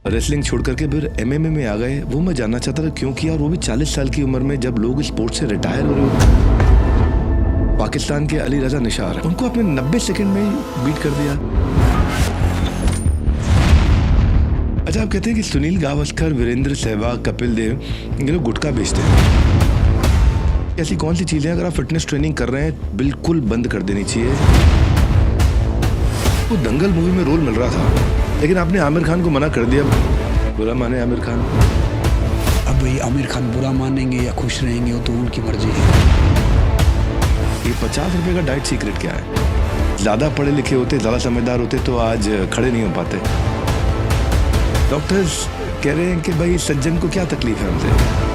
Wrestling छोड़ करके फिर एमएमए में आ गए, वो मैं जानना चाहता था क्यों किया, और वो भी 40 साल की उम्र में, जब लोग स्पोर्ट्स से रिटायर हो रहे हो। पाकिस्तान के अली रजा निशार, उनको आपने 90 सेकंड में ही बीट कर दिया। अच्छा, आप कहते हैं कि सुनील गावस्कर, वीरेंद्र सहवाग, कपिल देव, ये लोग गुटखा बेचते हैं। ऐसी कौन सी चीजें अगर आप फिटनेस ट्रेनिंग कर रहे हैं बिल्कुल बंद कर देनी चाहिए? वो दंगल मूवी में रोल मिल रहा था, लेकिन आपने आमिर खान को मना कर दिया। बुरा माने आमिर खान। अब भाई आमिर खान बुरा मानेंगे या खुश रहेंगे वो तो उनकी मर्जी है। ये 50 रुपए का डाइट सीक्रेट क्या है? ज्यादा पढ़े लिखे होते, ज्यादा समझदार होते तो आज खड़े नहीं हो पाते। डॉक्टर्स कह रहे हैं कि भाई सज्जन को क्या तकलीफ है हमसे।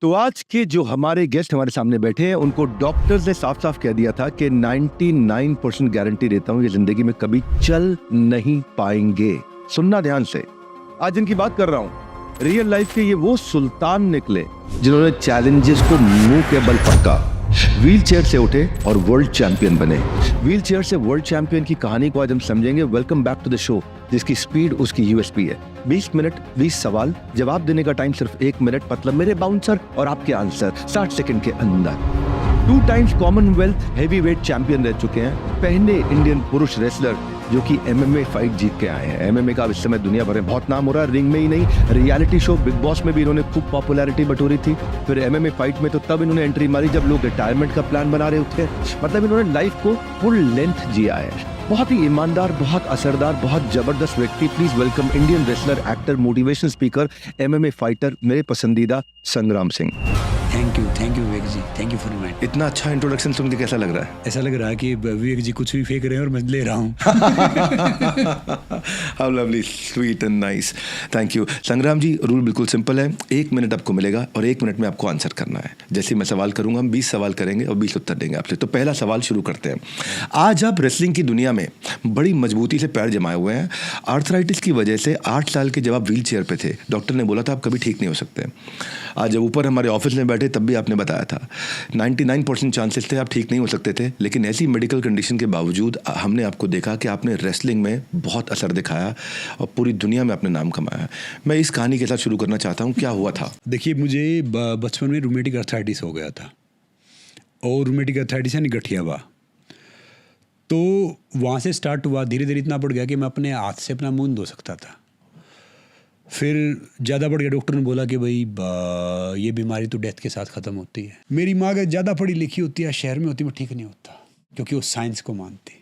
तो आज के जो हमारे गेस्ट हमारे सामने बैठे हैं, उनको डॉक्टर्स ने साफ साफ कह दिया था कि 99% गारंटी देता हूं ये जिंदगी में कभी चल नहीं पाएंगे। सुनना ध्यान से, आज इनकी बात कर रहा हूं, रियल लाइफ के ये वो सुल्तान निकले जिन्होंने चैलेंजेस को मुंह के बल पक्का, व्हील चेयर से उठे और वर्ल्ड चैंपियन बने। व्हील चेयर से वर्ल्ड चैंपियन की कहानी को आज हम समझेंगे। Welcome back to the show, जिसकी स्पीड उसकी यूएसपी है। 20 मिनट 20 सवाल, जवाब देने का टाइम सिर्फ 1 मिनट, मतलब मेरे बाउंसर और आपके आंसर 60 सेकंड के अंदर। 2 टाइम्स कॉमनवेल्थ हेवीवेट चैंपियन रह चुके हैं, पहले इंडियन पुरुष रेसलर जो कि एमएमए फाइट जीत के आए हैं। एमएमए का इस समय दुनिया भर में बहुत नाम हो रहा है, रिंग में ही नहीं, रियलिटी शो बिग बॉस में भी इन्होंने खूब पॉपुलैरिटी बटोरी थी। फिर एमएमए फाइट में तो तब इन्होंने एंट्री मारी जब लोग रिटायरमेंट का प्लान बना रहे थे। मतलब इन्होंने लाइफ को फुल लेंथ जिया है। बहुत ही ईमानदार, बहुत असरदार, बहुत जबरदस्त व्यक्ति। Please welcome Indian wrestler, actor, motivation speaker, MMA fighter, मेरे पसंदीदा Sangram Singh. Thank you Vivek ji, thank you for invite. इतना अच्छा इंट्रोडक्शन सुन के कैसा लग रहा है? ऐसा लग रहा है कि विवेक जी कुछ भी फेंक रहे हैं और मैं ले रहा हूँ। How lovely, sweet and nice. Thank you. संग्राम जी, रूल बिल्कुल सिंपल है, 1 मिनट आपको मिलेगा और 1 मिनट में आपको आंसर करना है। जैसे मैं सवाल करूंगा, हम 20 सवाल करेंगे और 20 उत्तर देंगे आपसे। तो पहला सवाल शुरू करते हैं। आज आप रेसलिंग की दुनिया में बड़ी मजबूती से पैर जमाए हुए हैं। आर्थराइटिस की वजह से 8 साल के जब आप व्हील चेयर पे थे, डॉक्टर ने बोला था आप कभी ठीक नहीं हो सकते। आज जब ऊपर हमारे ऑफिस में बैठे तब भी आपने बताया था 99% चांसेस थे आप ठीक नहीं हो सकते थे, लेकिन ऐसी मेडिकल कंडीशन के बावजूद हमने आपको देखा कि आपने रेसलिंग में बहुत असर दिखाया और पूरी दुनिया में अपने नाम कमाया। मैं इस कहानी के साथ शुरू करना चाहता हूँ, क्या हुआ था? देखिए, मुझे बचपन में रूमेटिक अर्थराइटिस हो गया था, और रूमेटिक अर्थराइटिस यानी गठियावा। तो वहाँ से स्टार्ट हुआ, धीरे धीरे इतना बढ़ गया कि मैं अपने हाथ से अपना मुंह धो सकता था। फिर ज़्यादा बढ़ गया, डॉक्टर ने बोला कि भाई ये बीमारी तो डेथ के साथ ख़त्म होती है। मेरी माँ अगर ज़्यादा पढ़ी लिखी होती है, शहर में होती, मैं ठीक नहीं होता, क्योंकि वो साइंस को मानती।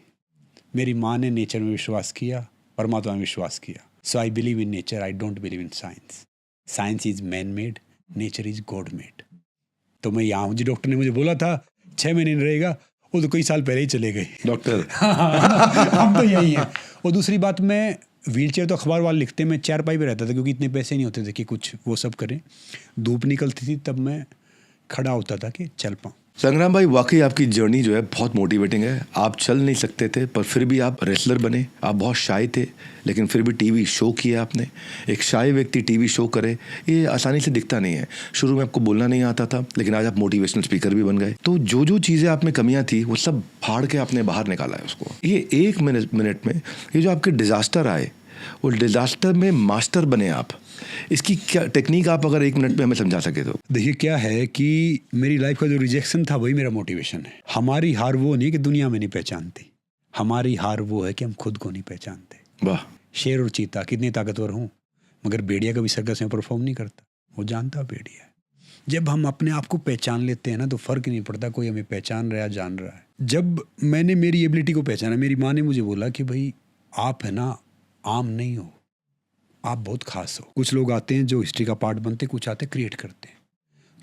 मेरी माँ ने नेचर में विश्वास किया, परमात्मा में विश्वास किया। So I believe in nature, I don't believe in science. Science is man made, nature is God made. तो मैं यहाँ हूँ जी। डॉक्टर ने मुझे बोला था 6 महीने रहेगा, वो तो कई साल पहले ही चले गए डॉक्टर। हम तो यही हैं। और दूसरी बात, मैं व्हील चेयर तो अखबार वाले लिखते, मैं चारपाई पे रहता था, क्योंकि इतने पैसे नहीं होते थे कि कुछ वो सब करें। धूप निकलती थी तब मैं खड़ा होता था कि चल पाऊँ। संग्राम भाई, वाकई आपकी जर्नी जो है बहुत मोटिवेटिंग है। आप चल नहीं सकते थे पर फिर भी आप रेसलर बने। आप बहुत शाय थे, लेकिन फिर भी टीवी शो किया आपने। एक शाय व्यक्ति टीवी शो करे, ये आसानी से दिखता नहीं है। शुरू में आपको बोलना नहीं आता था, लेकिन आज आप मोटिवेशनल स्पीकर भी बन गए। तो जो जो चीज़ें आप में कमियां थी वो सब फाड़ के आपने बाहर निकाला है उसको। ये 1 मिनट में ये जो आपके डिजास्टर आए, वो डिजास्टर में मास्टर बने आप। इसकी क्या टेक्निक आप अगर 1 मिनट में हमें समझा सके तो? देखिए, क्या है कि मेरी लाइफ का जो रिजेक्शन था वही मेरा मोटिवेशन है। हमारी हार वो नहीं कि दुनिया में नहीं पहचानती, हमारी हार वो है कि हम खुद को नहीं पहचानते। वाह। शेर और चीता कितने ताकतवर हों, मगर भेड़िया कभी सर्कस में परफॉर्म नहीं करता, वो जानता भेड़िया है। जब हम अपने आप को पहचान लेते हैं ना, तो फ़र्क नहीं पड़ता कोई हमें पहचान रहा है या जान रहा है। जब मैंने मेरी एबिलिटी को पहचाना, मेरी माँ ने मुझे बोला कि भाई आप है ना आम नहीं हो, आप बहुत खास हो। कुछ लोग आते हैं जो हिस्ट्री का पार्ट बनते, कुछ आते क्रिएट करते हैं।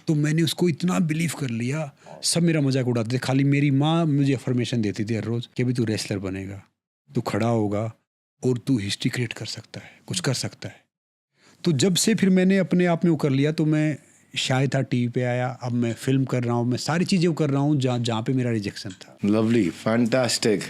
तो मैंने उसको इतना बिलीव कर लिया, सब मेरा मजाक उड़ाते थे। खाली मेरी माँ मुझे अफर्मेशन देती थी हर रोज़ कि भाई तू रेसलर बनेगा, तू खड़ा होगा और तू हिस्ट्री क्रिएट कर सकता है, कुछ कर सकता है। तो जब से फिर मैंने अपने आप में वो कर लिया, तो मैं शायद था टीवी पे आया, अब मैं फिल्म कर रहा हूँ, मैं सारी चीज़ें कर रहा हूँ जहाँ पे मेरा रिजेक्शन था। Lovely, fantastic.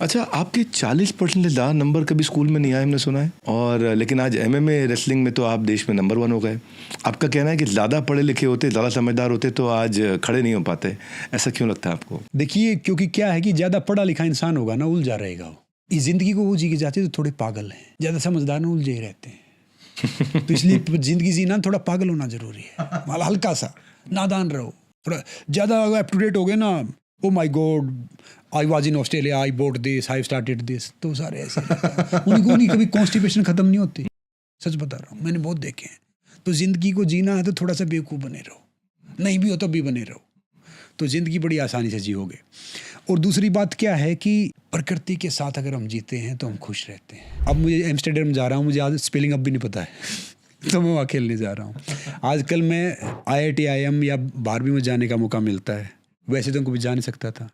अच्छा, आपके 40% से ज़्यादा नंबर कभी स्कूल में नहीं आए, हमने सुना है, और लेकिन आज MMA रेसलिंग में तो आप देश में नंबर 1 हो गए। आपका कहना है कि ज़्यादा पढ़े लिखे होते, ज़्यादा समझदार होते तो आज खड़े नहीं हो पाते, ऐसा क्यों लगता है आपको? देखिए, क्योंकि क्या है कि ज़्यादा पढ़ा लिखा इंसान होगा ना, उलझा रहेगा वो। इस ज़िंदगी को वो जी के जाते तो थोड़े पागल हैं, ज़्यादा समझदार ना उलझे ही रहते हैं। तो इसलिए ज़िंदगी जीना थोड़ा पागल होना ज़रूरी है, मतलब हल्का सा नादान रहो। थोड़ा ज़्यादा अप टू डेट हो गए ना, oh my God I was in Australia, I boat this, I started this, तो सारे ऐसे उनकी कभी कॉन्स्टिपेशन ख़त्म नहीं होती। सच बता रहा हूँ, मैंने बहुत देखे हैं। तो ज़िंदगी को जीना है तो थोड़ा सा बेवकूफ़ बने रहो, नहीं भी हो तो भी बने रहो, तो ज़िंदगी बड़ी आसानी से जियोगे। और दूसरी बात क्या है कि प्रकृति के साथ अगर हम जीते हैं तो हम खुश रहते हैं। अब मुझे एम्स्टर्डम जा रहा हूँ, मुझे आज स्पेलिंग अब भी नहीं पता है तो मैं वहाँ खेलने जा रहा हूँ। आजकल मैं IIT IIM या 12वीं में जाने का मौका मिलता है, वैसे तो कभी जा नहीं सकता था।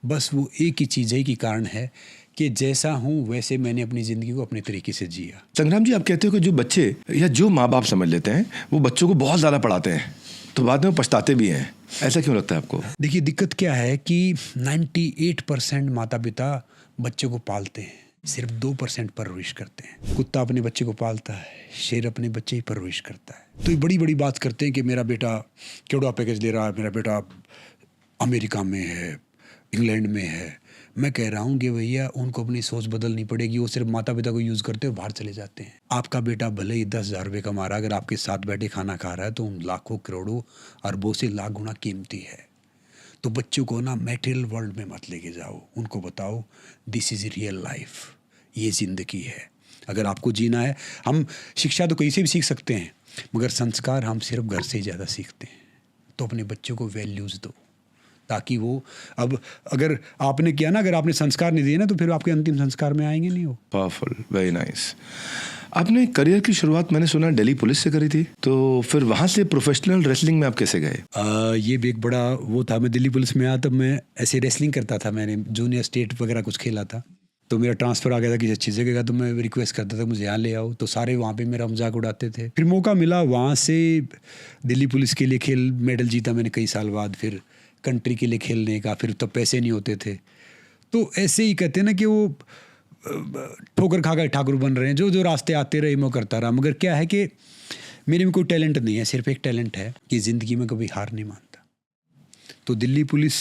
बस वो एक ही चीज़ है कि कारण है कि जैसा हूँ वैसे मैंने अपनी ज़िंदगी को अपने तरीके से जिया। संग्राम जी, आप कहते हो कि जो बच्चे या जो माँ बाप समझ लेते हैं वो बच्चों को बहुत ज़्यादा पढ़ाते हैं तो बाद में पछताते भी हैं, ऐसा क्यों लगता है आपको? देखिए, दिक्कत क्या है कि 98% माता पिता बच्चों को पालते हैं, सिर्फ 2% परवरिश करते हैं। कुत्ता अपने बच्चे को पालता है, शेर अपने बच्चे ही परवरिश करता है। तो ये बड़ी बड़ी बात करते हैं कि मेरा बेटा केवड़ा पैकेज दे रहा है, मेरा बेटा अमेरिका में है, इंग्लैंड में है। मैं कह रहा हूँ कि भैया उनको अपनी सोच बदलनी पड़ेगी। वो सिर्फ माता पिता को यूज़ करते हुए बाहर चले जाते हैं। आपका बेटा भले ही 10,000 रुपये कमा रहा है, अगर आपके साथ बैठे खाना खा रहा है तो उन लाखों करोड़ों अरबों से लाख गुना कीमती है। तो बच्चों को ना मटेरियल वर्ल्ड में मत लेके जाओ, उनको बताओ दिस इज़ रियल लाइफ, ये ज़िंदगी है। अगर आपको जीना है, हम शिक्षा तो कहीं से भी सीख सकते हैं, मगर संस्कार हम सिर्फ घर से ही ज़्यादा सीखते हैं। तो अपने बच्चों को वैल्यूज़ दो, ताकि वो अब अगर आपने किया ना, अगर आपने संस्कार नहीं दिए ना, तो फिर आपके अंतिम संस्कार में आएंगे नहीं। वो पावरफुल, वेरी नाइस। आपने करियर की शुरुआत मैंने सुना दिल्ली पुलिस से करी थी, तो फिर वहाँ से प्रोफेशनल रेसलिंग में आप कैसे गए? ये भी एक बड़ा वो था। मैं दिल्ली पुलिस में आया तब मैं ऐसे रेसलिंग करता था, मैंने जूनियर स्टेट वगैरह कुछ खेला था। तो मेरा ट्रांसफ़र आ गया था किसी अच्छी जगह का, तो मैं रिक्वेस्ट करता था मुझे यहाँ ले आओ, तो सारे वहाँ पे मेरा मजाक उड़ाते थे। फिर मौका मिला वहाँ से दिल्ली पुलिस के लिए खेल मेडल जीता मैंने कई साल बाद, फिर कंट्री के लिए खेलने का। फिर तब पैसे नहीं होते थे, तो ऐसे ही कहते हैं ना कि वो ठोकर खा कर ठाकुर बन रहे हैं। जो जो रास्ते आते रहे मैं करता रहा, मगर क्या है कि मेरे में कोई टैलेंट नहीं है। सिर्फ एक टैलेंट है कि ज़िंदगी में कभी हार नहीं मानता। तो दिल्ली पुलिस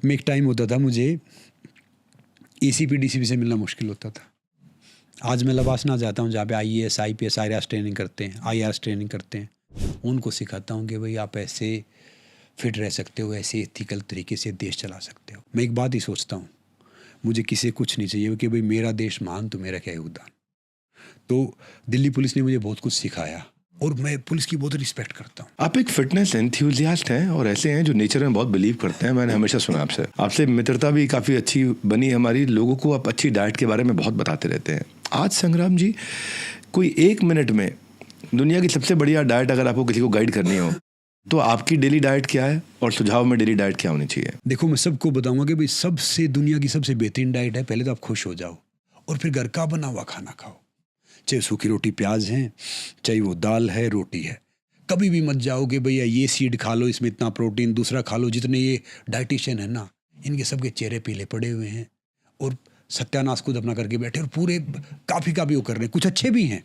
में एक टाइम होता था मुझे ACP DCP से मिलना मुश्किल होता था। आज मैं लबासना जाता हूँ जहाँ पे IAS IPS IRAS ट्रेनिंग करते हैं, IRS ट्रेनिंग करते हैं। उनको सिखाता हूँ कि भाई आप ऐसे फिट रह सकते हो, ऐसे एथिकल तरीके से देश चला सकते हो। मैं एक बात ही सोचता हूँ, मुझे किसी कुछ नहीं चाहिए कि भाई मेरा देश महान तो मेरा क्या योगदान। तो दिल्ली पुलिस ने मुझे बहुत कुछ सिखाया और मैं पुलिस की बहुत रिस्पेक्ट करता हूँ। आप एक फिटनेस एंथुसियास्ट हैं और ऐसे हैं जो नेचर में बहुत बिलीव करते हैं। मैंने हमेशा सुना आपसे मित्रता भी काफ़ी अच्छी बनी हमारी। लोगों को आप अच्छी डाइट के बारे में बहुत बताते रहते हैं। आज संग्राम जी, कोई 1 मिनट में दुनिया की सबसे बढ़िया डाइट अगर आपको किसी को गाइड करनी हो तो आपकी डेली डाइट क्या है और सुझाव में डेली डाइट क्या होनी चाहिए? देखो, मैं सबको बताऊंगा कि भाई सबसे दुनिया की सबसे बेहतरीन डाइट है, पहले तो आप खुश हो जाओ और फिर घर का बना हुआ खाना खाओ। चाहे सूखी रोटी प्याज है, चाहे वो दाल है रोटी है। कभी भी मत जाओ कि भैया ये सीड खा लो इसमें इतना प्रोटीन, दूसरा खा लो। जितने ये डाइटिशियन है ना, इनके सबके चेहरे पीले पड़े हुए हैं और सत्यानाश खुद अपना करके बैठे और पूरे काफ़ी वो कर रहे हैं। कुछ अच्छे भी हैं,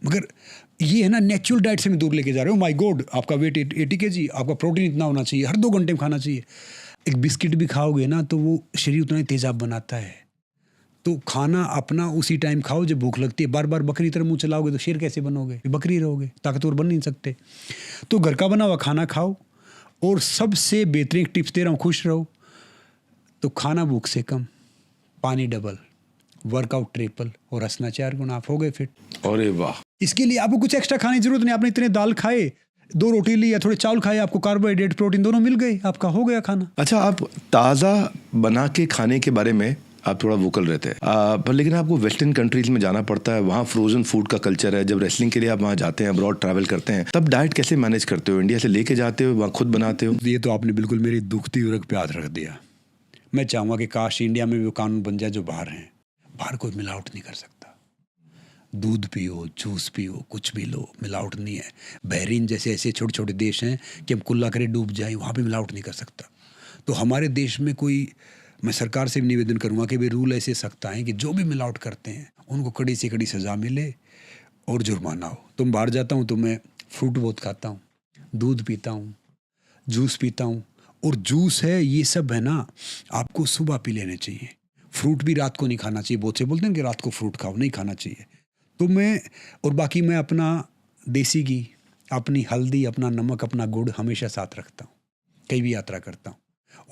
मगर ये है ना नेचुरल डाइट से मैं दूर लेके जा रहे हो। माय गॉड, आपका वेट 80 kg, आपका प्रोटीन इतना होना चाहिए, हर 2 घंटे में खाना चाहिए। एक बिस्किट भी खाओगे ना तो वो शरीर उतना ही तेजाब बनाता है। तो खाना अपना उसी टाइम खाओ जब भूख लगती है। बार बार बकरी तरह मुंह चलाओगे तो शेर कैसे बनोगे? बकरी रहोगे, ताकतवर बन नहीं सकते। तो घर का बना हुआ खाना खाओ और सबसे बेहतरीन टिप्स दे रहा हूँ, खुश रहो। तो खाना भूख से कम, पानी डबल, वर्कआउट ट्रिपल और हंसना 4 गुना, आप हो गए फिट। अरे वाह! इसके लिए आपको कुछ एक्स्ट्रा खाने की जरूरत नहीं। आपने इतने दाल खाए, 2 रोटी ली या थोड़े चावल खाए, आपको कार्बोहाइड्रेट प्रोटीन दोनों मिल गए, आपका हो गया खाना। अच्छा, आप ताज़ा बना के खाने के बारे में आप थोड़ा वोकल रहते हैं, पर लेकिन आपको वेस्टर्न कंट्रीज में जाना पड़ता है, वहाँ फ्रोजन फूड का कल्चर है। जब रेसलिंग के लिए आप वहाँ जाते हैं, अब्रॉड ट्रैवल करते हैं, तब डाइट कैसे मैनेज करते हो? इंडिया से लेके जाते हो, वहाँ खुद बनाते हो? ये तो आपने बिल्कुल मेरी दुखती रग पे हाथ रख दिया। मैं चाहूँगा कि काश इंडिया में भी वो कानून बन जाए जो बाहर हैं। बाहर कोई मिलावट नहीं कर सकता। दूध पियो, जूस पियो, कुछ भी लो, मिलावट नहीं है। बहरीन जैसे ऐसे छोटे छोटे देश हैं कि हम कुल्ला करे डूब जाए, वहाँ भी मिलावट नहीं कर सकता। तो हमारे देश में कोई मैं सरकार से भी निवेदन करूँगा कि भाई रूल ऐसे सख्त आए कि जो भी मिलावट करते हैं उनको कड़ी से कड़ी सज़ा मिले और जुर्माना हो। तुम बाहर जाता हूँ तो मैं फ्रूट बहुत खाता हूँ, दूध पीता हूँ, जूस पीता हूँ। और जूस है, ये सब है ना, आपको सुबह पी लेने चाहिए। फ्रूट भी रात को नहीं खाना चाहिए। बहुत से बोलते हैं कि रात को फ्रूट खाओ, नहीं खाना चाहिए। तो मैं, और बाकी मैं अपना देसी घी, अपनी हल्दी, अपना नमक, अपना गुड़ हमेशा साथ रखता हूँ कहीं भी यात्रा करता हूँ।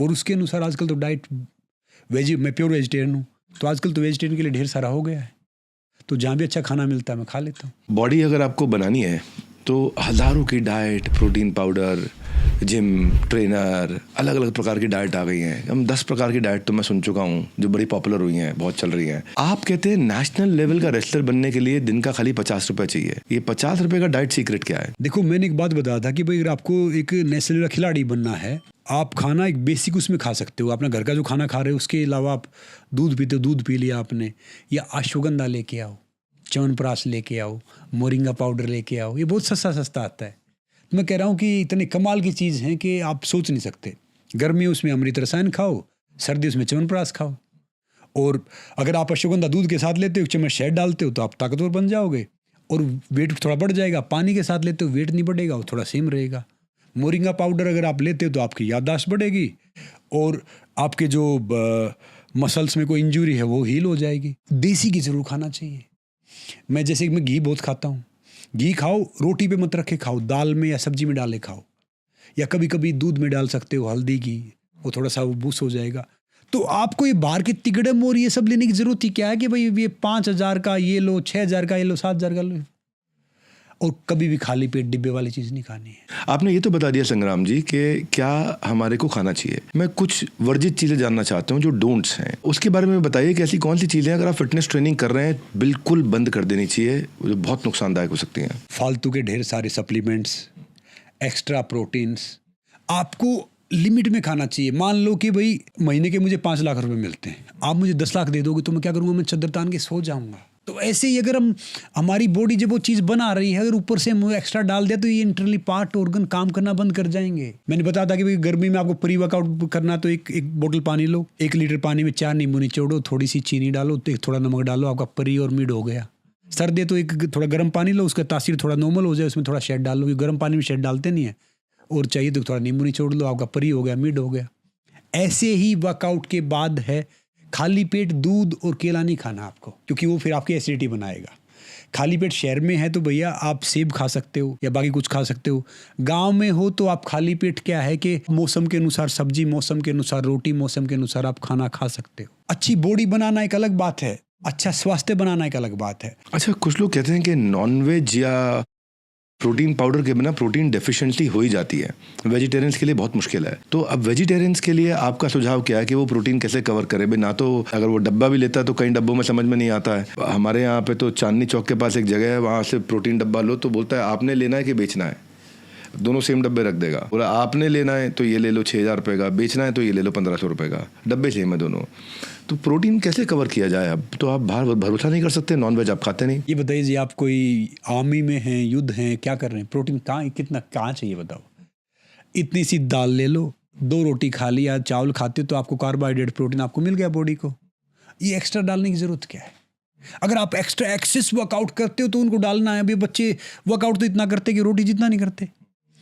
और उसके अनुसार आजकल तो डाइट मैं प्योर वेजिटेरियन हूँ, तो आजकल तो वेजिटेरियन के लिए ढेर सारा हो गया है। तो जहाँ भी अच्छा खाना मिलता है मैं खा लेता हूँ। बॉडी अगर आपको बनानी है तो हज़ारों की diet, protein powder, gym trainer, अलग अलग प्रकार की डाइट आ गई हैं। हम 10 प्रकार की डाइट तो मैं सुन चुका हूँ जो बड़ी पॉपुलर हुई हैं, बहुत चल रही हैं। आप कहते हैं नेशनल लेवल का रेसलर बनने के लिए दिन का खाली 50 रुपये चाहिए। ये 50 रुपये का डाइट सीक्रेट क्या है? देखो, मैंने एक बात बताया था कि भाई अगर आपको एक नेशनल लेवल का खिलाड़ी बनना है, आप खाना एक बेसिक उसमें खा सकते हो। अपना घर का जो खाना खा रहे हो उसके अलावा आप दूध पीते हो, दूध पी लिया आपने, या अश्वगंधा लेके आओ, च्यवनप्राश लेके आओ, मोरिंगा पाउडर लेके आओ। ये बहुत सस्ता आता है। मैं कह रहा हूँ कि इतने कमाल की चीज़ है कि आप सोच नहीं सकते। गर्मी उसमें अमृत रसायन खाओ, सर्दी उसमें च्यवनप्राश खाओ। और अगर आप अश्वगंधा दूध के साथ लेते हो, एक चम्मच शहद डालते हो, तो आप ताकतवर बन जाओगे और वेट थोड़ा बढ़ जाएगा। पानी के साथ लेते हो, वेट नहीं बढ़ेगा, वो थोड़ा सेम रहेगा। मोरिंगा पाउडर अगर आप लेते हो तो आपकी याददाश्त बढ़ेगी और आपके जो मसल्स में कोई इंजरी है वो हील हो जाएगी। देसी घी जरूर खाना चाहिए। मैं जैसे मैं घी बहुत खाता हूँ। घी खाओ, रोटी पे मत रखे खाओ, दाल में या सब्जी में डाले खाओ, या कभी कभी दूध में डाल सकते हो हल्दी घी, वो थोड़ा सा बूस्ट हो जाएगा। तो आपको ये बाहर के तिगड़म और ये सब लेने की ज़रूरत ही क्या है कि भाई ये 5,000 का ये लो, 6,000 का ये लो, 7,000 का लो। और कभी भी खाली पेट डिब्बे वाली चीज़ नहीं खानी है। आपने ये तो बता दिया संग्राम जी कि क्या हमारे को खाना चाहिए। मैं कुछ वर्जित चीज़ें जानना चाहता हूँ जो डोंट्स हैं, उसके बारे में बताइए कि ऐसी कौन सी चीज़ें अगर आप फिटनेस ट्रेनिंग कर रहे हैं बिल्कुल बंद कर देनी चाहिए, जो बहुत नुकसानदायक हो सकती हैं। फालतू के ढेर सारे सप्लीमेंट्स, एक्स्ट्रा प्रोटीन्स आपको लिमिट में खाना चाहिए। मान लो कि भाई महीने के मुझे 5 लाख रुपए मिलते हैं, आप मुझे 10 लाख दे दोगे तो मैं क्या करूँगा? मैं चद्दर तान के सो जाऊँगा। तो ऐसे ही अगर हमारी बॉडी जब वो चीज़ बना रही है, अगर ऊपर से हम एक्स्ट्रा डाल दिया तो ये इंटरनली पार्ट ऑर्गन काम करना बंद कर जाएंगे। मैंने बताया था कि भाई गर्मी में आपको प्री वर्कआउट करना तो एक बोतल पानी लो, 1 लीटर पानी में 4 नींबू निचोड़ो, थोड़ी सी चीनी डालो, तो थोड़ा नमक डालो, आपका प्री और मिड हो गया। सर्दी तो एक थोड़ा गर्म पानी लो, उसका तासीर थोड़ा नॉर्मल हो जाए, उसमें थोड़ा शहद डाल लो, गर्म पानी में शहद डालते नहीं है, और चाहिए तो थोड़ा नींबू निचोड़ लो, आपका प्री हो गया, मिड हो गया। ऐसे ही वर्कआउट के बाद है खाली पेट दूध और केला नहीं खाना आपको, क्योंकि वो फिर आपकी एसिडिटी बनाएगा। खाली पेट शहर में है तो भैया आप सेब खा सकते हो या बाकी कुछ खा सकते हो। गांव में हो तो आप खाली पेट क्या है कि मौसम के अनुसार सब्जी, मौसम के अनुसार रोटी, मौसम के अनुसार आप खाना खा सकते हो। अच्छी बॉडी बनाना एक अलग बात है, अच्छा स्वास्थ्य बनाना एक अलग बात है। अच्छा, कुछ लोग कहते हैं कि नॉनवेज या प्रोटीन पाउडर के बिना प्रोटीन डेफिशिएंसी हो ही जाती है, वेजिटेरियंस के लिए बहुत मुश्किल है। तो अब वेजिटेरियंस के लिए आपका सुझाव क्या है कि वो प्रोटीन कैसे कवर करे? भाई ना तो अगर वो डब्बा भी लेता है तो कई डब्बों में समझ में नहीं आता है। हमारे यहाँ पे तो चांदनी चौक के पास एक जगह है, वहाँ से प्रोटीन डब्बा लो तो बोलता है आपने लेना है कि बेचना है, दोनों सेम डब्बे रख देगा। बोला आपने लेना है तो ये ले लो 6,000 रुपये का, बेचना है तो ये ले लो 1,500 रुपये का, डब्बे सेम है दोनों। तो प्रोटीन कैसे कवर किया जाए? अब तो आप बाहर भरोसा नहीं कर सकते, नॉनवेज आप खाते नहीं। ये बताइए जी, आप कोई आर्मी में हैं, युद्ध हैं, क्या कर रहे हैं? प्रोटीन कहाँ, कितना कहाँ चाहिए बताओ? इतनी सी दाल ले लो, 2 रोटी खा लिया, चावल खाते हो तो आपको कार्बोहाइड्रेट, प्रोटीन आपको मिल गया बॉडी को। ये एक्स्ट्रा डालने की ज़रूरत क्या है? अगर आप एक्स्ट्रा एक्सेस वर्कआउट करते हो तो उनको डालना है। अभी बच्चे वर्कआउट तो इतना करते कि रोटी जितना नहीं करते,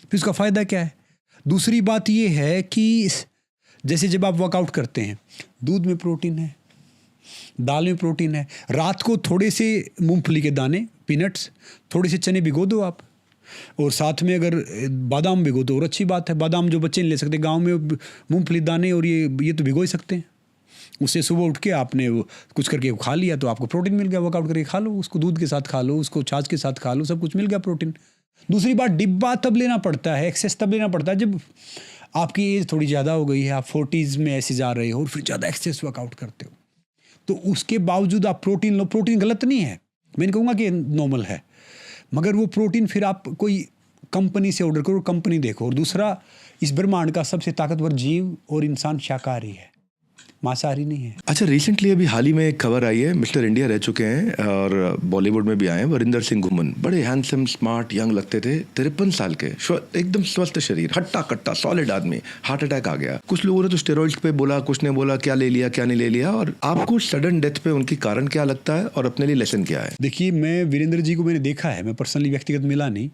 फिर उसका फ़ायदा क्या है? दूसरी बात ये है कि जैसे जब आप वर्कआउट करते हैं, दूध में प्रोटीन है, दाल में प्रोटीन है, रात को थोड़े से मूंगफली के दाने, पीनट्स, थोड़े से चने भिगो दो आप, और साथ में अगर बादाम भिगो दो और अच्छी बात है। बादाम जो बच्चे नहीं ले सकते, गांव में मूंगफली दाने और ये तो भिगो ही सकते हैं। उससे सुबह उठ के आपने वो कुछ करके खा लिया तो आपको प्रोटीन मिल गया। वर्कआउट करके खा लो, उसको दूध के साथ खा लो, उसको छाछ के साथ खा लो, सब कुछ मिल गया प्रोटीन। दूसरी बात, डिब्बा तब लेना पड़ता है, एक्सेस तब लेना पड़ता है जब आपकी एज थोड़ी ज़्यादा हो गई है, आप 40s में ऐसे जा रहे हो और फिर ज़्यादा एक्सेस वर्कआउट करते हो, तो उसके बावजूद आप प्रोटीन लो। प्रोटीन गलत नहीं है, मैं नहीं कहूँगा कि नॉर्मल है, मगर वो प्रोटीन फिर आप कोई कंपनी से ऑर्डर करो, कंपनी देखो। और दूसरा, इस ब्रह्मांड का सबसे ताकतवर जीव और इंसान शाकाहारी है। मांसाहारी नहीं है। अच्छा, रिसेंटली अभी हाल ही में एक खबर आई है, मिस्टर इंडिया रह चुके हैं और बॉलीवुड में भी आए हैं, वरिंदर सिंह घुमन। बड़े हैंडसम, स्मार्ट, यंग लगते थे, 53 साल के, एकदम स्वस्थ शरीर, हट्टा कट्टा सॉलिड आदमी। हार्ट अटैक आ गया। कुछ लोगों ने तो स्टेरॉइड्स पे बोला, कुछ ने बोला क्या ले लिया क्या नहीं ले लिया। और आपको सडन डेथ पे उनकी कारण क्या लगता है और अपने लिए लेसन क्या है? देखिए, मैं वीरेंद्र जी को मैंने देखा है, मैं पर्सनली व्यक्तिगत मिला नहीं,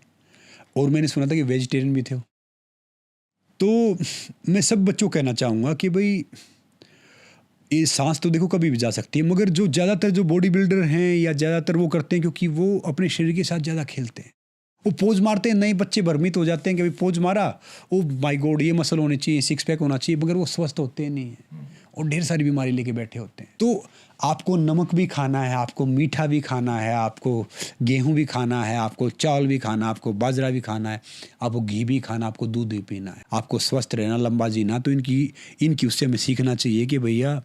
और मैंने सुना था कि वेजिटेरियन भी थे। तो मैं सब बच्चों को कहना चाहूँगा कि भाई ये सांस तो देखो कभी भी जा सकती है, मगर जो ज़्यादातर जो बॉडी बिल्डर हैं या ज़्यादातर वो करते हैं क्योंकि वो अपने शरीर के साथ ज़्यादा खेलते हैं, वो पोज मारते हैं, नए बच्चे भ्रमित हो जाते हैं कि भाई पोज मारा, ओ माय गॉड ये मसल होनी चाहिए, सिक्स पैक होना चाहिए, मगर वो स्वस्थ होते नहीं हैं और ढेर सारी बीमारी लेके बैठे होते हैं। तो आपको नमक भी खाना है, आपको मीठा भी खाना है, आपको गेहूं भी खाना है, आपको चावल भी खाना है, आपको बाजरा भी खाना है, आपको घी भी खाना, आपको दूध भी पीना है, आपको स्वस्थ रहना, लंबा जीना। तो इनकी उससे हमें सीखना चाहिए कि भैया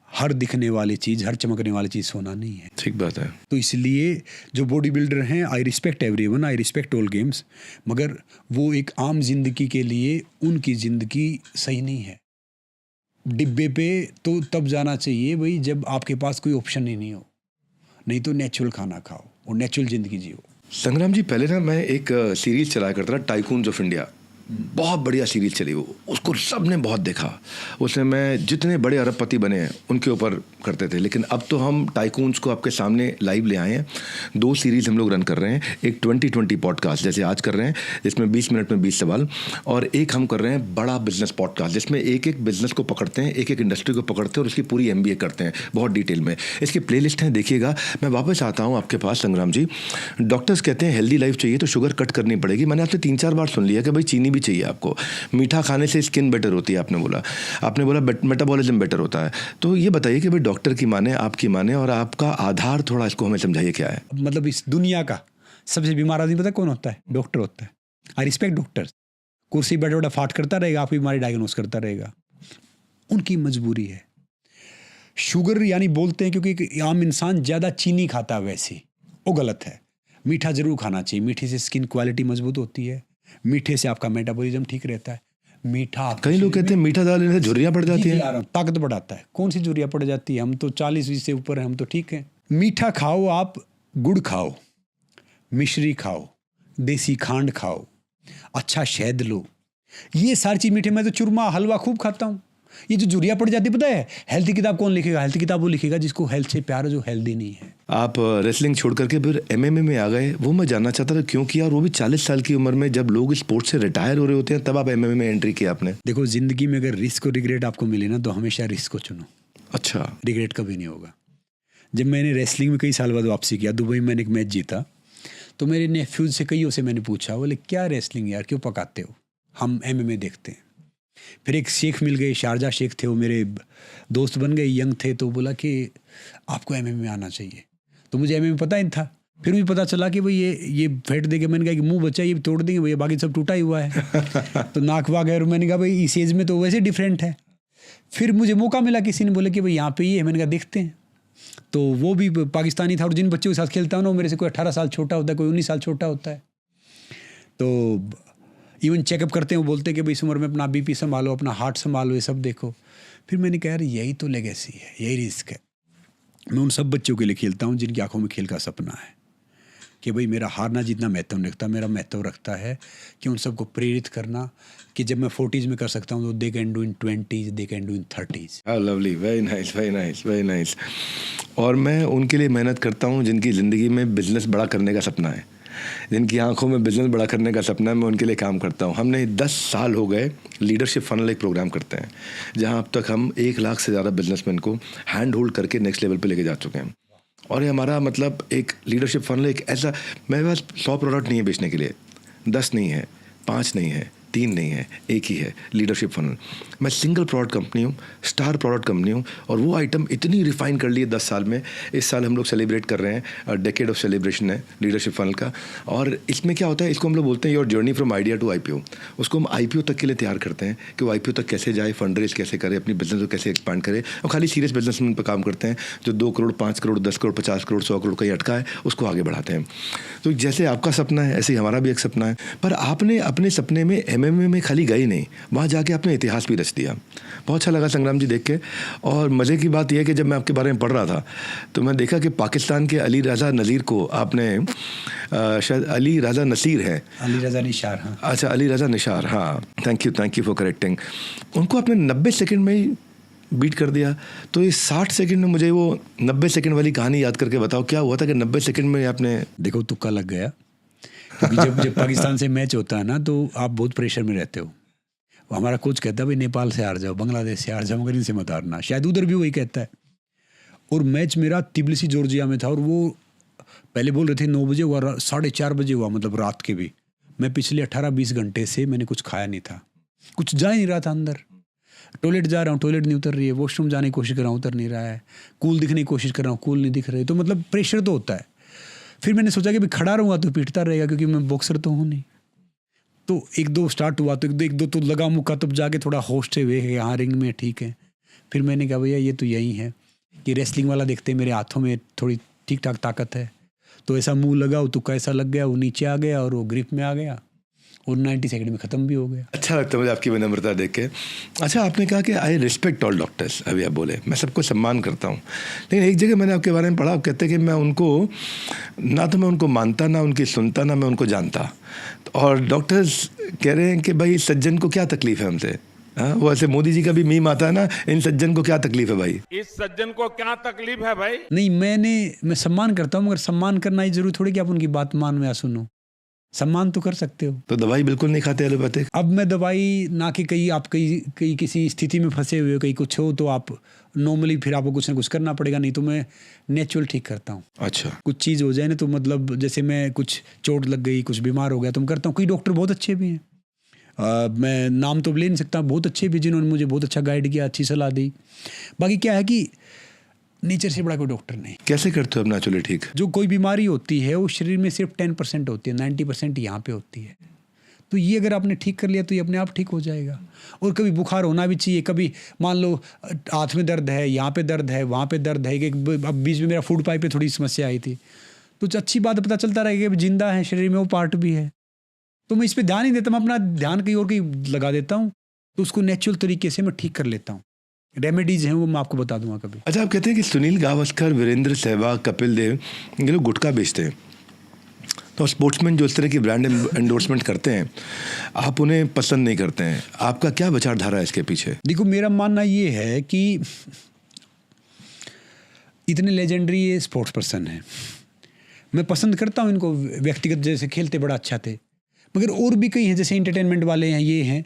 हर दिखने वाली चीज़, हर चमकने वाली चीज़ सोना नहीं है। ठीक बात है। तो इसलिए जो बॉडी बिल्डर हैं, I respect everyone, I respect all games, मगर वो एक आम जिंदगी के लिए उनकी ज़िंदगी सही नहीं है। डिब्बे पे तो तब जाना चाहिए भाई जब आपके पास कोई ऑप्शन ही नहीं हो, नहीं तो नेचुरल खाना खाओ और नेचुरल ज़िंदगी जियो। संग्राम जी, पहले ना मैं एक सीरीज चलाया करता था, टाइकून्स ऑफ इंडिया। बहुत बढ़िया सीरीज चली वो, उसको सबने बहुत देखा। उसमें मैं जितने बड़े अरबपति बने हैं उनके ऊपर करते थे, लेकिन अब तो हम टाइकून्स को आपके सामने लाइव ले आए हैं। 2 सीरीज हम लोग रन कर रहे हैं, एक 2020 पॉडकास्ट जैसे आज कर रहे हैं जिसमें 20 मिनट में 20 सवाल, और एक हम कर रहे हैं बड़ा बिजनेस पॉडकास्ट जिसमें एक एक बिजनेस को पकड़ते हैं, एक एक इंडस्ट्री को पकड़ते हैं और उसकी पूरी MBA करते हैं बहुत डिटेल में। इसकी प्लेलिस्ट है, देखिएगा। मैं वापस आता हूँ आपके पास संग्राम जी। डॉक्टर्स कहते हैं हेल्दी लाइफ चाहिए तो शुगर कट करनी पड़ेगी। मैंने आपसे 3-4 बार सुन लिया कि भाई चीनी भी चाहिए आपको, मीठा खाने से स्किन बेटर होती है, आपने बोला मेटाबॉलिज्म बेटर होता है। तो ये बताइए कि भाई डॉक्टर की माने, आपकी माने, और आपका आधार थोड़ा इसको हमें समझाइए क्या है। मतलब इस दुनिया का सबसे बीमार आदमी पता कौन होता है? डॉक्टर होता है। I respect doctors. कुर्सी बैठे बैठे फाट करता रहेगा, आपकी बीमारी डायग्नोस करता रहेगा, उनकी मजबूरी है। शुगर यानी बोलते हैं क्योंकि आम इंसान ज़्यादा चीनी खाता है, वैसे वो गलत है। मीठा ज़रूर खाना चाहिए, मीठे से स्किन क्वालिटी मजबूत होती है, मीठे से आपका मेटाबॉलिज्म ठीक रहता है। मीठा, कई लोग कहते हैं मीठा दाल लेने से झुर्रियाँ पड़ जाती हैं। ताकत बढ़ाता है। कौन सी झुर्रियाँ पड़ जाती है? हम तो 40-20 से ऊपर हैं, हम तो ठीक हैं। मीठा खाओ, आप गुड़ खाओ, मिश्री खाओ, देसी खांड खाओ, अच्छा शहद लो, ये सारी चीज़ मीठे। मैं तो चूरमा हलवा खूब खाता हूँ। ये जो झुर्रियाँ पड़ जाती है, पता है हेल्थ की किताब कौन लिखेगा? हेल्थ की किताब वो लिखेगा जिसको हेल्थ से प्यार है, जो हेल्दी नहीं है। आप रेसलिंग छोड़ करके फिर MMA में आ गए, वो मैं जानना चाहता था क्यों किया, और वो भी 40 साल की उम्र में, जब लोग स्पोर्ट्स से रिटायर हो रहे होते हैं, तब आप MMA में एंट्री किया आपने। देखो, जिंदगी में अगर रिस्क और रिग्रेट आपको मिले ना, तो हमेशा रिस्क को चुनो। अच्छा। रिग्रेट कभी नहीं होगा। जब मैंने रेसलिंग में कई साल बाद वापसी किया, दुबई में मैंने एक मैच जीता, तो मेरे नेफ्यूज से कईयों से मैंने पूछा, बोले क्या रेसलिंग यार, क्यों पकाते हो, हम MMA देखते हैं। फिर एक शेख मिल गए, शारजा शेख थे, वो मेरे दोस्त बन गए, यंग थे, तो बोला कि आपको MMA में आना चाहिए। तो मुझे MMA में पता ही नहीं था। फिर मुझे पता चला कि भाई ये फेंट दे के, मैंने कहा कि मुंह बच्चा ये तोड़ देंगे भैया, बाकी सब टूटा ही हुआ है। तो नाक वाक है, और मैंने कहा भाई इस एज में तो वैसे डिफरेंट है। फिर मुझे मौका मिला, किसी ने बोला कि भाई यहाँ पे ये है, मैंने कहा देखते हैं। तो वो भी पाकिस्तानी था, और जिन बच्चों के साथ खेलता हूँ ना, मेरे से कोई 18 साल छोटा होता है, कोई 19 साल छोटा होता है। तो इवन चेकअप करते हैं, वो बोलते हैं कि भाई इस उम्र में अपना BP संभालो, अपना हार्ट संभालो, ये सब देखो। फिर मैंने कहा यार यही तो लेगेसी है, यही रिस्क है। मैं उन सब बच्चों के लिए खेलता हूँ जिनकी आंखों में खेल का सपना है कि भाई मेरा हारना जीतना महत्व नहीं रखता, मेरा महत्व रखता है कि उन सबको प्रेरित करना कि जब मैं 40s में कर सकता हूँ तो they can do in 20s, they can do in 30s। Lovely, very nice, very nice, very nice. और मैं उनके लिए मेहनत करता हूँ जिनकी ज़िंदगी में बिजनेस बड़ा करने का सपना है, जिनकी आंखों में बिजनेस बड़ा करने का सपना है, मैं उनके लिए काम करता हूँ। हमने 10 साल हो गए लीडरशिप फनल एक प्रोग्राम करते हैं, जहाँ अब तक हम 1 लाख से ज़्यादा बिजनेसमैन को हैंड होल्ड करके नेक्स्ट लेवल पे लेके जा चुके हैं। और ये हमारा मतलब एक लीडरशिप फनल एक ऐसा, मेरे पास 100 प्रोडक्ट नहीं है बेचने के लिए, 10 नहीं है, 5 नहीं है, 3 नहीं है, एक ही है लीडरशिप फनल। मैं सिंगल प्रोडक्ट कंपनी हूँ, स्टार प्रोडक्ट कंपनी हूँ, और वो आइटम इतनी रिफाइन कर ली है 10 साल में। इस साल हम लोग सेलिब्रेट कर रहे हैं, डेकेड ऑफ सेलिब्रेशन है लीडरशिप फनल का। और इसमें क्या होता है, इसको हम लोग बोलते हैं your journey from idea to IPO। उसको हम IPO तक के लिए तैयार करते हैं कि वो IPO तक कैसे जाए, फंड रेज कैसे करे, अपनी बिजनेस को कैसे एक्सपांड करे। और खाली सीरियस बिजनेसमैन पर काम करते हैं, जो 2 करोड़, 5 करोड़, 10 करोड़, 50 करोड़, 100 करोड़ कहीं अटका है, उसको आगे बढ़ाते हैं। तो जैसे आपका सपना है, ऐसे ही हमारा भी एक सपना है। पर आपने अपने सपने में एमएमए में खाली गए नहीं, वहाँ जाके आपने इतिहास भी रच दिया। बहुत अच्छा लगा संग्राम जी देख के। और मज़े की बात यह है कि जब मैं आपके बारे में पढ़ रहा था तो मैं देखा कि पाकिस्तान के अली रज़ा नज़ीर को आपने शायद अली रज़ा नसीर है, अली रज़ा निशार, हाँ अच्छा अली रज़ा निशार, हाँ थैंक यू फॉर करेक्टिंग। उनको आपने 90 सेकंड में ही बीट कर दिया। तो इस 60 सेकंड में मुझे वो 90 सेकंड वाली कहानी याद करके बताओ, क्या हुआ था कि 90 सेकंड में आपने? देखो तुक्का लग गया, क्योंकि जब पाकिस्तान से मैच होता है ना तो आप बहुत प्रेशर में रहते हो। हमारा कोच कहता है भाई नेपाल से हार जाओ, बांग्लादेश से हार जाओ, मगर इनसे मत हारना, शायद उधर भी वही कहता है। और मैच मेरा तिबिलिसी जॉर्जिया में था और वो पहले बोल रहे थे 9 बजे हुआ, 4:30 बजे हुआ, मतलब रात के भी। मैं पिछले 18-20 घंटे से मैंने कुछ खाया नहीं था, कुछ जा ही नहीं रहा था अंदर। टॉयलेट जा रहा हूँ, टॉयलेट नहीं उतर रही है, वॉशरूम जाने की कोशिश कर रहा हूँ, उतर नहीं रहा है, कूल दिखने की कोशिश कर रहा हूँ, कूल नहीं दिख रही। तो मतलब प्रेशर तो होता है। फिर मैंने सोचा कि भाई खड़ा रहूँगा तो पीटता रहेगा, क्योंकि मैं बॉक्सर तो हूँ नहीं। तो 1-2 स्टार्ट हुआ तो 1-2 तो लगा मुक्का, तब जाके थोड़ा होश से हुए कि हाँ रिंग में ठीक है। फिर मैंने कहा भैया ये तो यही है कि रेसलिंग वाला देखते मेरे हाथों में थोड़ी ठीक ठाक ताकत है, तो ऐसा मुंह लगा, तो कैसा लग गया, वो नीचे आ गया और वो ग्रिप में आ गया और 90 सेकंड में ख़त्म भी हो गया। अच्छा लगता है मुझे आपकी विनम्रता देख के। अच्छा, आपने कहा कि आई रिस्पेक्ट ऑल डॉक्टर्स, अभी आप बोले मैं सबको सम्मान करता हूँ, लेकिन एक जगह मैंने आपके बारे में पढ़ा, आप कहते हैं कि मैं उनको ना तो मैं उनको मानता, ना उनकी सुनता, ना मैं उनको जानता। और डॉक्टर्स कह रहे हैं कि भाई सज्जन को क्या तकलीफ है हमसे। हाँ, वो ऐसे मोदी जी का भी मीम आता है ना, इन सज्जन को क्या तकलीफ है भाई। इस सज्जन को क्या तकलीफ है भाई। नहीं, मैं सम्मान करता हूँ, मगर सम्मान करना ही जरूरी थोड़ी कि आप उनकी बात मान या सुनो। सम्मान तो कर सकते हो। तो दवाई बिल्कुल नहीं खाते एलोपैथिक? अब मैं दवाई ना कि कहीं किसी स्थिति में फंसे हुए हो, कहीं कुछ हो तो आप नॉर्मली फिर आपको कुछ ना कुछ करना पड़ेगा, नहीं तो मैं नेचुरल ठीक करता हूँ। अच्छा, कुछ चीज़ हो जाए ना तो मतलब जैसे मैं कुछ चोट लग गई, कुछ बीमार हो गया तो मैं करता हूँ। कई डॉक्टर बहुत अच्छे भी हैं, मैं नाम तो ले नहीं सकता, बहुत अच्छे भी जिन्होंने मुझे बहुत अच्छा गाइड किया, अच्छी सलाह दी। बाकी क्या है कि नेचर से बड़ा कोई डॉक्टर नहीं। कैसे करते हो अब नेचुरली ठीक? जो कोई बीमारी होती है वो शरीर में सिर्फ 10% होती है, 90% यहाँ पे होती है। तो ये अगर आपने ठीक कर लिया तो ये अपने आप ठीक हो जाएगा। और कभी बुखार होना भी चाहिए, कभी मान लो हाथ में दर्द है, यहाँ पे दर्द है, वहाँ पे दर्द है, कि अब बीच में मेरा फूड पाइप पे थोड़ी समस्या आई थी, तो अच्छी बात पता चलता रहेगा कि जिंदा है, शरीर में वो पार्ट भी है। तो मैं इस पर ध्यान नहीं देता, मैं अपना ध्यान कहीं और कहीं लगा देता हूँ, तो उसको नेचुरल तरीके से मैं ठीक कर लेता हूँ। रेमेडीज हैं वो मैं आपको बता दूंगा कभी। अच्छा, आप कहते हैं कि सुनील गावस्कर, वीरेंद्र सहवाग, कपिल देव, ये लोग गुटखा बेचते हैं, तो स्पोर्ट्समैन जो इस तरह की ब्रांड एंडोर्समेंट करते हैं, आप उन्हें पसंद नहीं करते हैं। आपका क्या विचारधारा है इसके पीछे? देखो, मेरा मानना ये है कि इतने लेजेंडरी ये स्पोर्ट्स पर्सन हैं, मैं पसंद करता हूँ इनको व्यक्तिगत, जैसे खेलते बड़ा अच्छा थे, मगर और भी कई हैं जैसे एंटरटेनमेंट वाले हैं, ये हैं।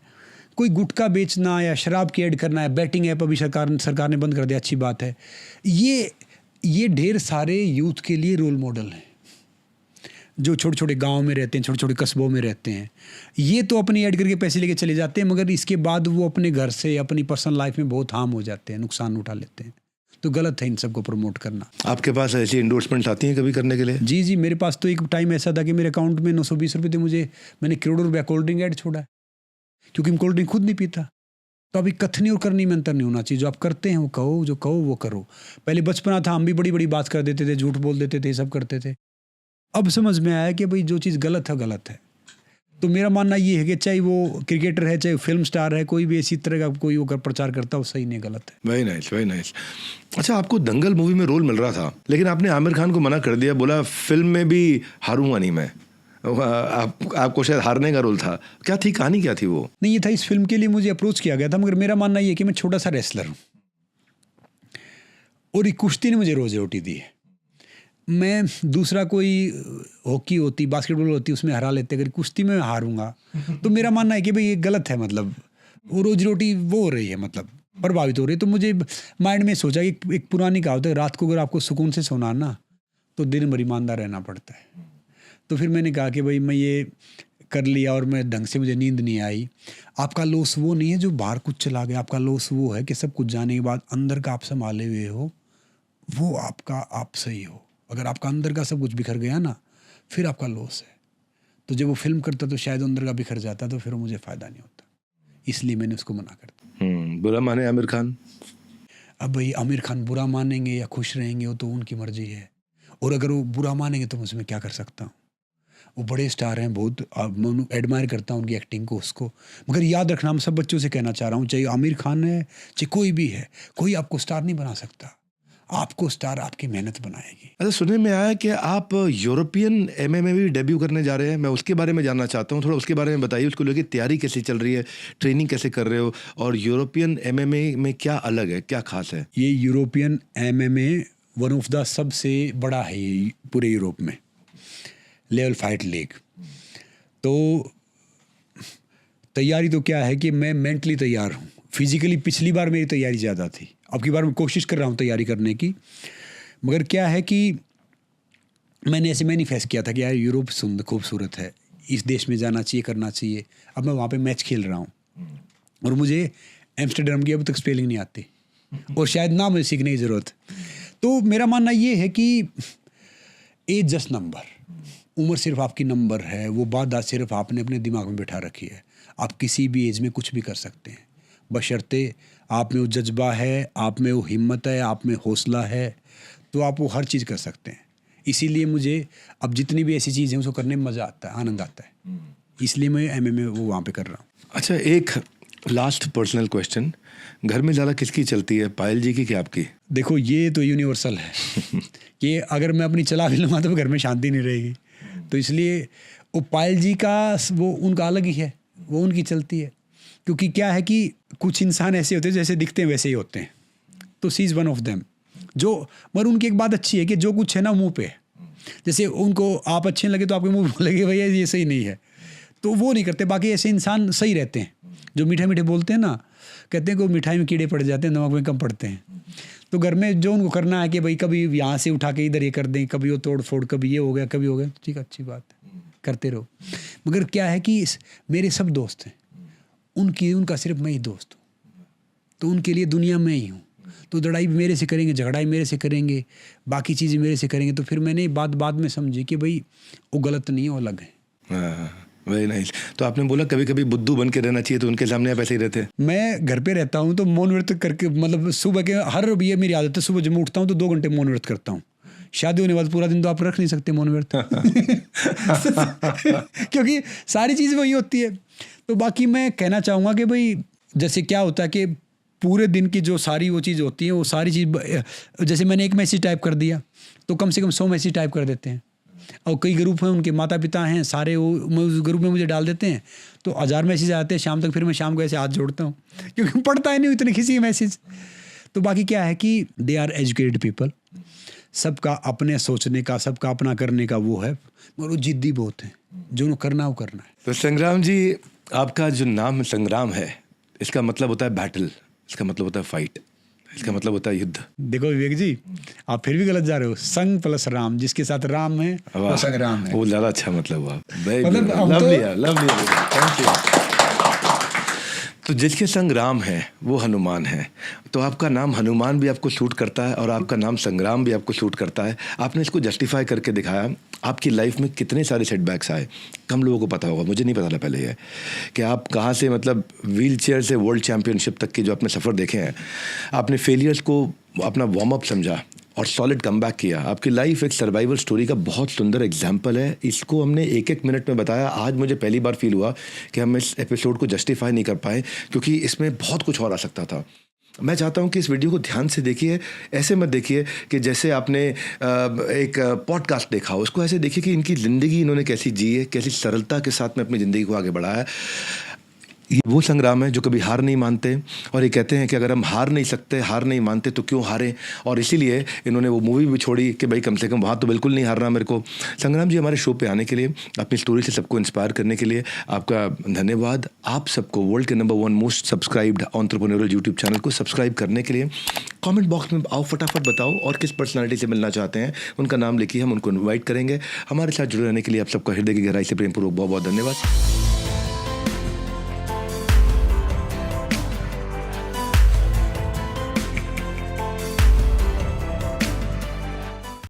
कोई गुटखा बेचना या शराब की ऐड करना है, बैटिंग ऐप अभी सरकार ने बंद कर दिया, अच्छी बात है। ये ढेर सारे यूथ के लिए रोल मॉडल हैं, जो छोटे छोटे गांव में रहते हैं, छोटे छोटे कस्बों में रहते हैं। ये तो अपनी ऐड करके पैसे लेके चले जाते हैं, मगर इसके बाद वो अपने घर से, अपनी पर्सनल लाइफ में बहुत हार्म हो जाते हैं, नुकसान उठा लेते हैं। तो गलत है इन सबको प्रमोट करना। आपके पास ऐसी एंडोर्समेंट आती हैं कभी करने के लिए? जी जी, मेरे पास तो एक टाइम ऐसा था कि मेरे अकाउंट में 920 रुपये थे, मैंने करोड़ों रुपया कोल्ड ड्रिंक ऐड छोड़ा है, क्योंकि मैं कोल्ड ड्रिंक खुद नहीं पीता। तो अभी कथनी और करनी में अंतर नहीं होना चाहिए। जो आप करते हैं वो कहो, जो कहो वो करो। पहले बचपना था, हम भी बड़ी बड़ी बात कर देते थे, झूठ बोल देते थे, सब करते थे। अब समझ में आया कि भाई जो चीज़ गलत है गलत है। तो मेरा मानना ये है कि चाहे वो क्रिकेटर है, चाहे फिल्म स्टार है, कोई भी इसी तरह का कोई वो प्रचार करता है, वो सही नहीं, गलत है। Very nice, very nice. अच्छा, आपको दंगल मूवी में रोल मिल रहा था, लेकिन आपने आमिर खान को मना कर दिया, बोला फिल्म में भी हारूंगा नहीं मैं। आपको शायद हारने का रोल था, क्या थी कहानी, क्या थी वो? नहीं, ये था इस फिल्म के लिए मुझे अप्रोच किया गया था, मगर मेरा मानना ये है कि मैं छोटा सा रेसलर हूँ और एक कुश्ती ने मुझे रोजी रोटी दी है। मैं दूसरा कोई हॉकी होती, बास्केटबॉल होती, उसमें हरा लेते, अगर कुश्ती में हारूंगा तो मेरा मानना है कि भाई ये गलत है, मतलब वो रोजी रोटी वो हो रही है, मतलब प्रभावित हो रही है। तो मुझे माइंड में सोचा कि एक पुरानी कहावत है, रात को अगर आपको सुकून से सोना ना तो दिन भर ईमानदार रहना पड़ता है। तो फिर मैंने कहा कि भाई मैं ये कर लिया और मैं ढंग से, मुझे नींद नहीं आई। आपका लॉस वो नहीं है जो बाहर कुछ चला गया, आपका लॉस वो है कि सब कुछ जाने के बाद अंदर का आप संभाले हुए हो, वो आपका आप सही हो। अगर आपका अंदर का सब कुछ बिखर गया ना, फिर आपका लॉस है। तो जब वो फिल्म करता तो शायद अंदर का बिखर जाता, तो फिर मुझे फ़ायदा नहीं होता, इसलिए मैंने उसको मना कर दिया। बुरा माने आमिर खान? अब भाई आमिर खान बुरा मानेंगे या खुश रहेंगे वो तो उनकी मर्जी है, और अगर वो बुरा मानेंगे तो मैं उसमें क्या कर सकता हूँ। वो बड़े स्टार हैं बहुत, मैं एडमायर करता हूँ उनकी एक्टिंग को, उसको। मगर याद रखना, मैं सब बच्चों से कहना चाह रहा हूँ, चाहे आमिर खान है चाहे कोई भी है, कोई आपको स्टार नहीं बना सकता, आपको स्टार आपकी मेहनत बनाएगी। अच्छा, सुनने में आया कि आप यूरोपियन एमएमए भी डेब्यू करने जा रहे हैं। मैं उसके बारे में जानना चाहता हूँ, थोड़ा उसके बारे में बताइए। उसको लेकर तैयारी कैसी चल रही है, ट्रेनिंग कैसे कर रहे हो, और यूरोपियन एमएमए में क्या अलग है, क्या खास है? ये European MMA one of the सबसे बड़ा है ये पूरे यूरोप में, लेवल फाइट लीग। तो तैयारी तो क्या है कि मैं मेंटली तैयार हूँ, फिजिकली पिछली बार मेरी तैयारी ज़्यादा थी, अब की बार मैं कोशिश कर रहा हूँ तैयारी करने की। मगर क्या है कि मैंने ऐसे मैनिफेस्ट किया था कि यार यूरोप सुंदर खूबसूरत है, इस देश में जाना चाहिए, करना चाहिए। अब मैं वहाँ पे मैच खेल रहा हूँ और मुझे एम्स्टर्डम की अब तक स्पेलिंग नहीं आती, और शायद ना मुझे सीखने की ज़रूरत। तो मेरा मानना ये है कि एज जस्ट नंबर, उम्र सिर्फ आपकी नंबर है, वो बात सिर्फ आपने अपने दिमाग में बैठा रखी है। आप किसी भी एज में कुछ भी कर सकते हैं, बशर्ते आप में वो जज्बा है, आप में वो हिम्मत है, आप में हौसला है, तो आप वो हर चीज़ कर सकते हैं। इसीलिए मुझे अब जितनी भी ऐसी चीज़ें हैं उसको करने में मज़ा आता है, आनंद आता है, इसलिए मैं एमएमए वो वहाँ पे कर रहा हूँ। अच्छा, एक लास्ट पर्सनल क्वेश्चन, घर में ज़्यादा किसकी चलती है, पायल जी की कि आपकी? देखो ये तो यूनिवर्सल है ये अगर मैं अपनी चला भी लूँगा तो घर में शांति नहीं रहेगी, तो इसलिए वो पायल जी का वो उनका अलग ही है, वो उनकी चलती है। क्योंकि क्या है कि कुछ इंसान ऐसे होते हैं जैसे दिखते हैं वैसे ही होते हैं, तो सी इज़ वन ऑफ देम। जो मगर उनकी एक बात अच्छी है कि जो कुछ है ना मुंह पे है, जैसे उनको आप अच्छे लगे तो आपके मुंह में लगे भैया ये सही नहीं है, तो वो नहीं करते। बाकी ऐसे इंसान सही रहते हैं जो मीठे मीठे बोलते हैं ना, कहते हैं कि मिठाई में कीड़े पड़ जाते हैं, नमक में कम पड़ते हैं। तो घर में जो उनको करना है कि भाई कभी यहाँ से उठा के इधर ये कर दें, कभी वो तोड़ फोड़, कभी ये हो गया, कभी हो गया, ठीक, अच्छी बात है, करते रहो। मगर क्या है कि मेरे सब दोस्त हैं, उनका सिर्फ मैं ही दोस्त हूँ, तो उनके लिए दुनिया में ही हूँ। तो लड़ाई भी मेरे से करेंगे, झगड़ा भी मेरे से करेंगे, बाकी चीज़ें मेरे से करेंगे। तो फिर मैंने बात बाद में समझी कि भाई वो गलत नहीं है, वो अलग है। Very nice. तो आपने बोला कभी कभी बुद्धू बन के रहना चाहिए, तो उनके सामने आप ऐसे ही रहते? मैं घर पे रहता हूँ तो मौन व्रत करके, मतलब सुबह के हर, ये मेरी आदत है, सुबह जब मैं उठता हूँ तो 2 घंटे मौन व्रत करता हूँ। शादी होने बाद पूरा दिन तो आप रख नहीं सकते मौन व्रत क्योंकि सारी चीज़ वही होती है। तो बाकी मैं कहना चाहूँगा कि भाई जैसे क्या होता है कि पूरे दिन की जो सारी वो चीज़ होती है, वो सारी चीज़, जैसे मैंने एक मैसेज टाइप कर दिया तो कम से कम 100 मैसेज टाइप कर देते हैं, और कई ग्रुप हैं, उनके माता पिता हैं सारे, वो उस ग्रुप में मुझे डाल देते हैं, तो 1000 मैसेज आते हैं शाम तक। फिर मैं शाम को ऐसे हाथ जोड़ता हूँ क्योंकि पढ़ता ही नहीं इतने किसी मैसेज। तो बाकी क्या है कि दे आर एजुकेटेड पीपल, सबका अपने सोचने का, सबका अपना करने का वो है, और वो जिद्दी बहुत है, जो उन्हें करना वो करना है। तो संग्राम जी, आपका जो नाम संग्राम है, इसका मतलब होता है बैटल, इसका मतलब होता है फाइट, इसका मतलब होता है युद्ध। देखो विवेक जी, आप फिर भी गलत जा रहे हो। संग प्लस राम, जिसके साथ राम है वो संग्राम है। वो ज़्यादा अच्छा मतलब हुआ। मतलब लवली, थैंक यू। तो जिसके संग राम है वो हनुमान है, तो आपका नाम हनुमान भी आपको शूट करता है और आपका नाम संग्राम भी आपको शूट करता है। आपने इसको जस्टिफाई करके दिखाया। आपकी लाइफ में कितने सारे सेटबैक्स आए, कम लोगों को पता होगा, मुझे नहीं पता था पहले ये, कि आप कहाँ से, मतलब व्हील चेयर से वर्ल्ड चैम्पियनशिप तक के जो आपने सफ़र देखे हैं, आपने फेलियर्स को अपना वार्म अप समझा और सॉलिड कमबैक किया। आपकी लाइफ एक सर्वाइवल स्टोरी का बहुत सुंदर एग्जाम्पल है। इसको हमने 1-1 मिनट में बताया। आज मुझे पहली बार फील हुआ कि हम इस एपिसोड को जस्टिफाई नहीं कर पाए, क्योंकि इसमें बहुत कुछ और आ सकता था। मैं चाहता हूं कि इस वीडियो को ध्यान से देखिए, ऐसे मत देखिए कि जैसे आपने एक पॉडकास्ट देखा हो, उसको ऐसे देखिए कि इनकी ज़िंदगी इन्होंने कैसी जी है, कैसी सरलता के साथ में अपनी ज़िंदगी को आगे बढ़ाया है। ये वो संग्राम है जो कभी हार नहीं मानते, और ये कहते हैं कि अगर हम हार नहीं सकते, हार नहीं मानते तो क्यों हारें। और इसीलिए इन्होंने वो मूवी भी छोड़ी कि भाई कम से कम वहाँ तो बिल्कुल नहीं हारना मेरे को। संग्राम जी, हमारे शो पे आने के लिए, अपनी स्टोरी से सबको इंस्पायर करने के लिए आपका धन्यवाद। आप सबको वर्ल्ड के number 1 most subscribed entrepreneurial YouTube channel को सब्सक्राइब करने के लिए कमेंट बॉक्स में आओ, फटाफट बताओ और किस पर्सनालिटी से मिलना चाहते हैं, उनका नाम लिखिए, हम उनको इन्वाइट करेंगे। हमारे साथ जुड़े रहने के लिए आप सबका हृदय की गहराई से प्रेमपूर्वक बहुत बहुत धन्यवाद।